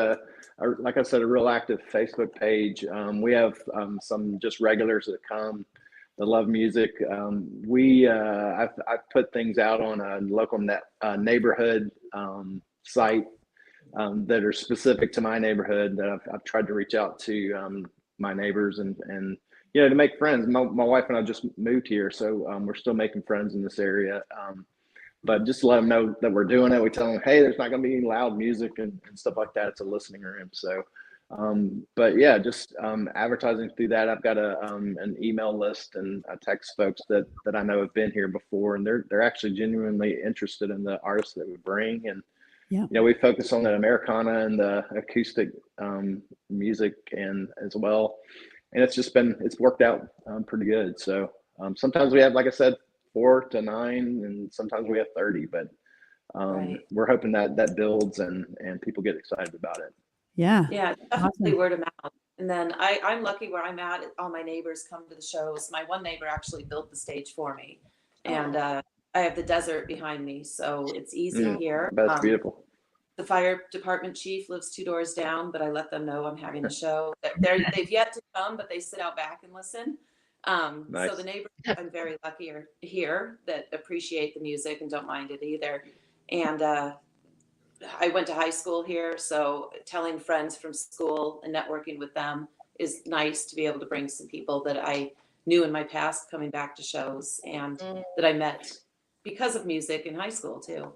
like I said, a real active Facebook page. We have some just regulars that come that love music. I've put things out on a local neighborhood site that are specific to my neighborhood that I've tried to reach out to my neighbors and to make friends. My wife and I just moved here, so we're still making friends in this area. But just to let them know that we're doing it. We tell them, hey, there's not going to be any loud music and stuff like that. It's a listening room. So, but yeah, just advertising through that. I've got an email list, and I text folks that I know have been here before, and they're actually genuinely interested in the artists that we bring. And we focus on the Americana and the acoustic music and as well. And it's worked out pretty good. So sometimes we have, like I said, 4 to 9, and sometimes we have 30, but we're hoping that builds and people get excited about it. Yeah. Yeah, definitely word of mouth. And then I'm lucky where I'm at. All my neighbors come to the shows. My one neighbor actually built the stage for me, and I have the desert behind me, so it's easy here. That's beautiful. The fire department chief lives 2 doors down, but I let them know I'm having a show. They've yet to come, but they sit out back and listen. Nice. So the neighbors, I'm very lucky are here that appreciate the music and don't mind it either. And I went to high school here, so telling friends from school and networking with them is nice to be able to bring some people that I knew in my past coming back to shows and that I met because of music in high school too.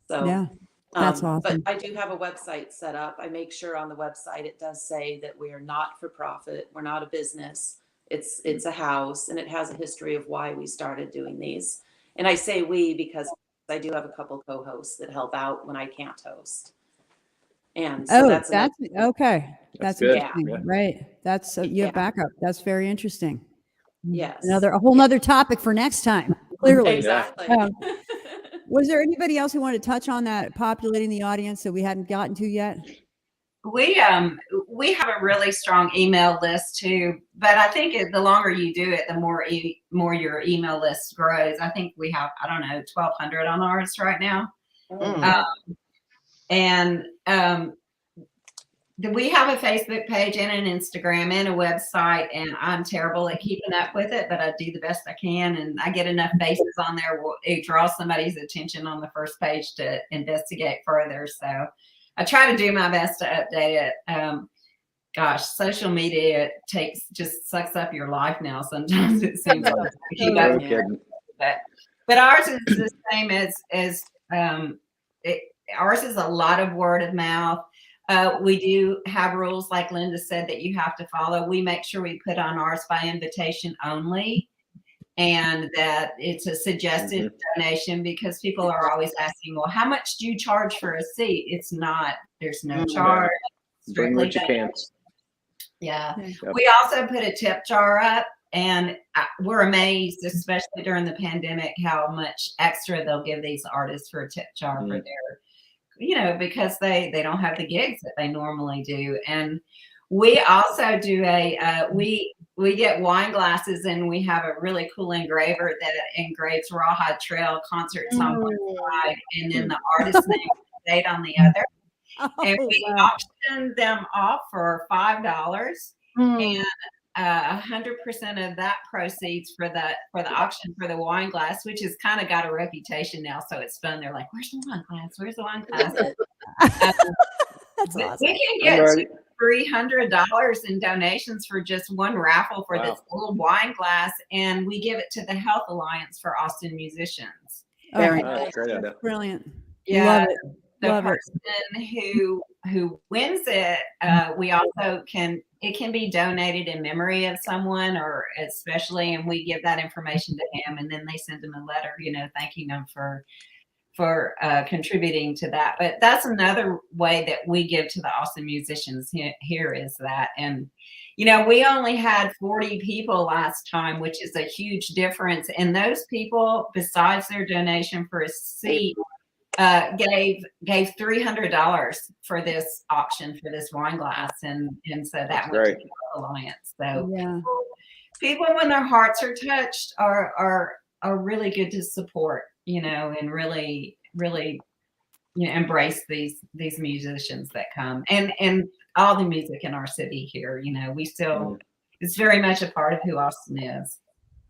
So Yeah, that's but awesome. I do have a website set up. I make sure on the website it does say that we are not for profit. We're not a business. It's a house, and it has a history of why we started doing these. And I say we because I do have a couple co-hosts that help out when I can't host. And so That's okay. That's good. interesting, Yeah. right? That's you Yeah. have backup. That's very interesting. Yes. A whole nother topic for next time. Clearly. Exactly. Was there anybody else who wanted to touch on that populating the audience that we hadn't gotten to yet? We have a really strong email list too, but I think the longer you do it, the more your email list grows. I think we have, I don't know, 1,200 on ours right now. We have a Facebook page and an Instagram and a website, and I'm terrible at keeping up with it, but I do the best I can, and I get enough faces on there. It draws somebody's attention on the first page to investigate further. So I try to do my best to update it. Social media just sucks up your life now. Sometimes it seems like to keep up with it. But ours is the same as ours is a lot of word of mouth. We do have rules, like Linda said, that you have to follow. We make sure we put on ours by invitation only, and that it's a suggested donation, because people are always asking, well, how much do you charge for a seat? It's not, there's no charge. Bring what you can. Yeah. Yep. We also put a tip jar up, and we're amazed, especially during the pandemic, how much extra they'll give these artists for a tip jar for their, because they don't have the gigs that they normally do. And we also do we get wine glasses, and we have a really cool engraver that engraves Rawhide Trail concerts on one side, and then the artist name date on the other. And we auction them off for $5, and 100% of that proceeds for the auction for the wine glass, which has kind of got a reputation now, so it's fun. They're like, "Where's the wine glass? Where's the wine glass?" That's awesome. We can get $300 in donations for just one raffle for this little wine glass, and we give it to the Health Alliance for Austin musicians. Very nice. Great idea. Brilliant. Yeah. Love it. The person who wins it, we also it can be donated in memory of someone, or especially, and we give that information to him, and then they send him a letter, thanking them for contributing to that. But that's another way that we give to the Austin musicians here is that. And we only had 40 people last time, which is a huge difference. And those people, besides their donation for a seat, gave $300 for this auction for this wine glass, and so that went to the Alliance. So people, when their hearts are touched, are really good to support, and really embrace these musicians that come, and all the music in our city here. We still, it's very much a part of who Austin is.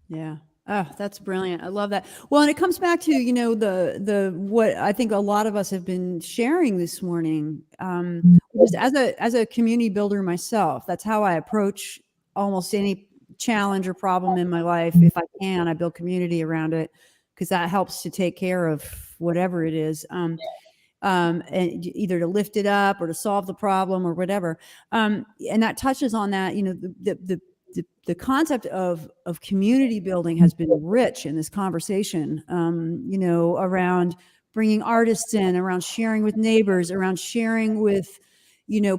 Yeah. Oh, that's brilliant. I love that. Well, and it comes back to, the what I think a lot of us have been sharing this morning. Just as a community builder myself, that's how I approach almost any challenge or problem in my life. If I can, I build community around it, because that helps to take care of whatever it is. And either to lift it up or to solve the problem or whatever. And that touches on that, the concept of community building has been rich in this conversation, around bringing artists in, around sharing with neighbors, around sharing with,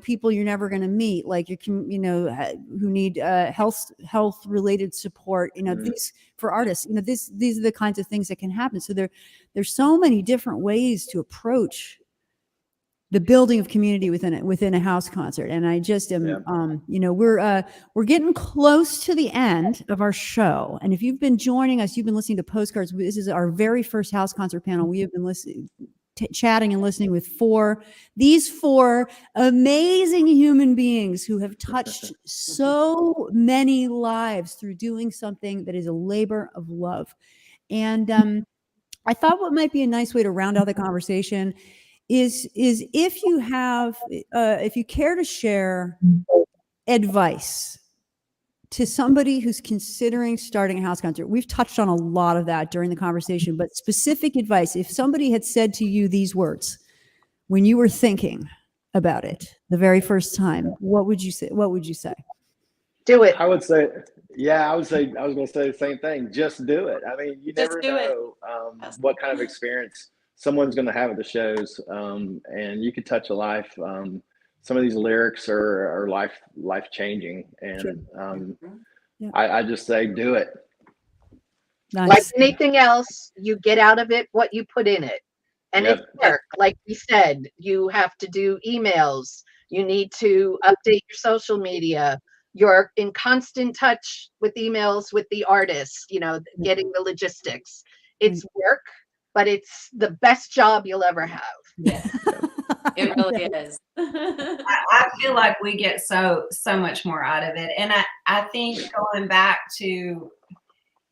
people you're never going to meet, like who need health related support. These for artists. These are the kinds of things that can happen. So there's so many different ways to approach the building of community within a house concert. And I just am, we're getting close to the end of our show. And if you've been joining us, you've been listening to Postcards. This is our very first house concert panel. We have been chatting and listening with these four amazing human beings who have touched so many lives through doing something that is a labor of love. And I thought what might be a nice way to round out the conversation is if you have, if you care to share advice to somebody who's considering starting a house concert. We've touched on a lot of that during the conversation, but specific advice. If somebody had said to you these words when you were thinking about it the very first time, what would you say? What would you say? Do it. I would say, Yeah, I was going to say the same thing. Just do it. I mean, you Just never do it. know Yes. what kind of experience someone's going to have at the shows, and you could touch a life. Some of these lyrics are life changing, and Yeah. I just say do it. Like Nice. anything else, you get out of it what you put in it. And Yep. it's work. Like we said, you have to do emails. You need to update your social media. You're in constant touch with emails with the artists, getting the logistics. It's work, but it's the best job you'll ever have. Yes. It really is. I feel like we get so much more out of it. And I think going back to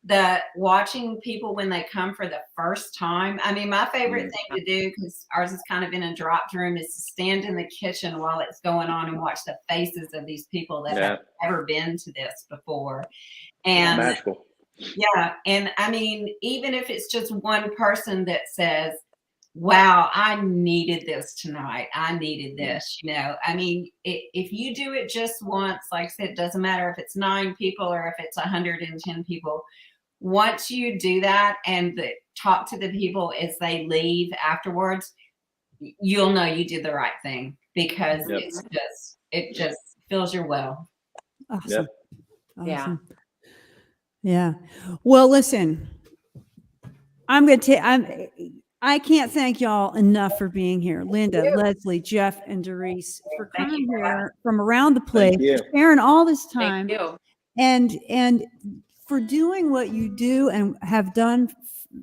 the watching people when they come for the first time. I mean, my favorite thing to do, because ours is kind of in a dropped room, is to stand in the kitchen while it's going on and watch the faces of these people that have never been to this before. And magical. Yeah. And I mean, even if it's just one person that says, wow, I needed this tonight. I needed this, I mean, if you do it just once, like I said, it doesn't matter if it's 9 people or if it's 110 people. Once you do that and talk to the people as they leave afterwards, you'll know you did the right thing, because it just fills your well. Awesome. Yeah. Yeah. Well, listen, I can't thank y'all enough for being here. Linda, Leslie, Jeff, and Darice, for coming here from around the place, sharing all this time, and for doing what you do and have done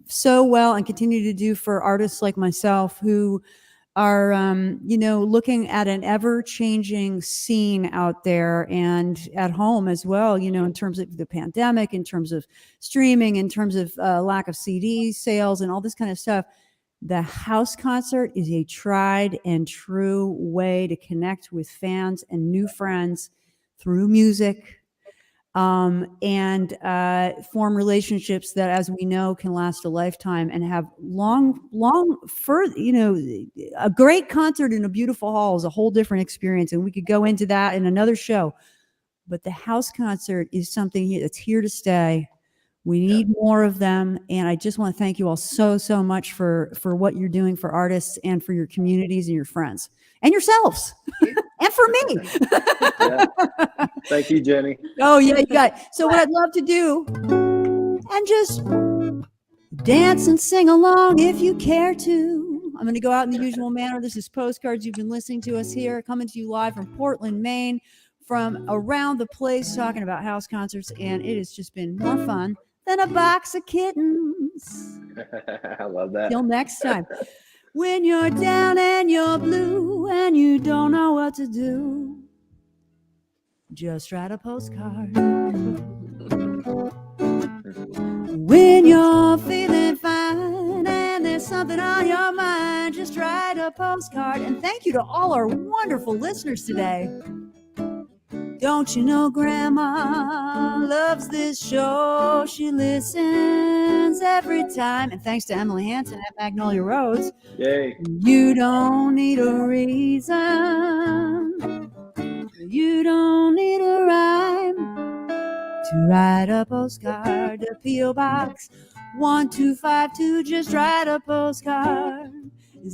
so well and continue to do for artists like myself who are, looking at an ever-changing scene out there and at home as well, in terms of the pandemic, in terms of streaming, in terms of lack of CD sales and all this kind of stuff. The house concert is a tried and true way to connect with fans and new friends through music, and form relationships that, as we know, can last a lifetime and have long further, a great concert in a beautiful hall is a whole different experience. And we could go into that in another show, but the house concert is something that's here to stay. We need more of them. And I just want to thank you all so much for what you're doing for artists and for your communities and your friends and yourselves and for me. Thank you, Jenny. Oh, yeah, you got it. So what I'd love to do, and just dance and sing along if you care to. I'm going to go out in the usual manner. This is Postcards. You've been listening to us here, coming to you live from Portland, Maine, from around the place, talking about house concerts. And it has just been more fun than a box of kittens. I love that. Till next time. When you're down and you're blue and you don't know what to do, just write a postcard. When you're feeling fine and there's something on your mind, just write a postcard. And thank you to all our wonderful listeners today. Don't you know Grandma loves this show? She listens every time. And thanks to Emily Hansen at Magnolia Roads. Yay. You don't need a reason. You don't need a rhyme to write a postcard to P.O. Box 1252. Just write a postcard.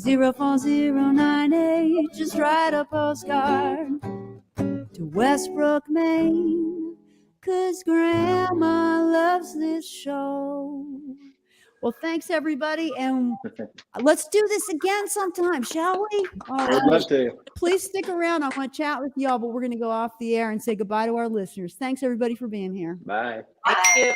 04098. Just write a postcard to Westbrook, Maine, 'cause Grandma loves this show. Well, thanks, everybody, and let's do this again sometime, shall we? I'd love to. Please stick around. I want to chat with y'all, but we're going to go off the air and say goodbye to our listeners. Thanks, everybody, for being here. Bye. Thank you.